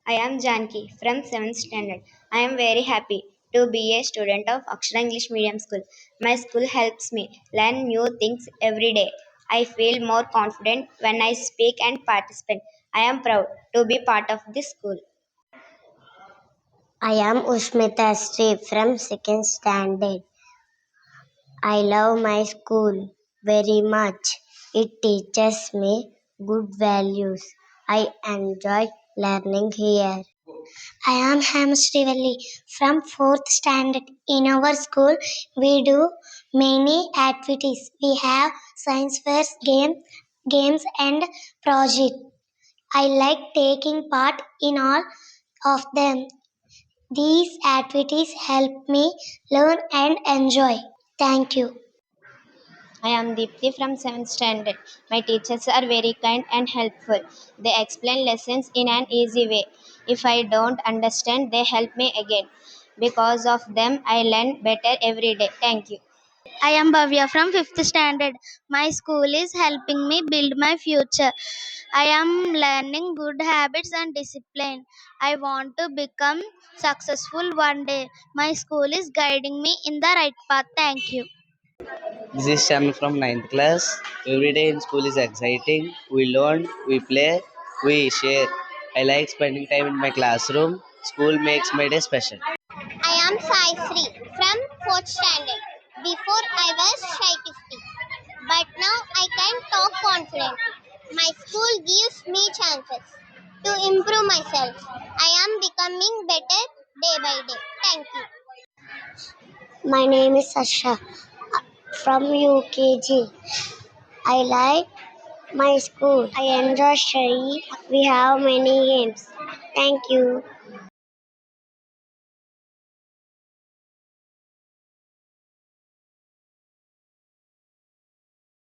I am Janki from 7th standard. I am very happy to be a student of Akshara English Medium School. My school helps me learn new things every day. I feel more confident when I speak and participate. I am proud to be part of this school. I am Ushmita Sri from second standard. I love my school very much. It teaches me good values. I enjoy learning here. I am Hemsrivalli from 4th standard. In our school, we do many activities. We have science fairs, games and projects. I like taking part in all of them. These activities help me learn and enjoy. Thank you. I am Deepthi from 7th standard. My teachers are very kind and helpful. They explain lessons in an easy way. If I don't understand, they help me again. Because of them, I learn better every day. Thank you. I am Bhavya from 5th standard. My school is helping me build my future. I am learning good habits and discipline. I want to become successful one day. My school is guiding me in the right path. Thank you. This is Shan from ninth class. Every day in school is exciting. We learn, we play, we share. I like spending time in my classroom. School makes my day special. I am Sai Sri from 4th standard. Before I was shy to speak, but now I can talk confidently. My school gives me chances to improve myself. I am becoming better day by day. Thank you. My name is Sasha from UKG. I like my school. I enjoy studying. We have many games. Thank you.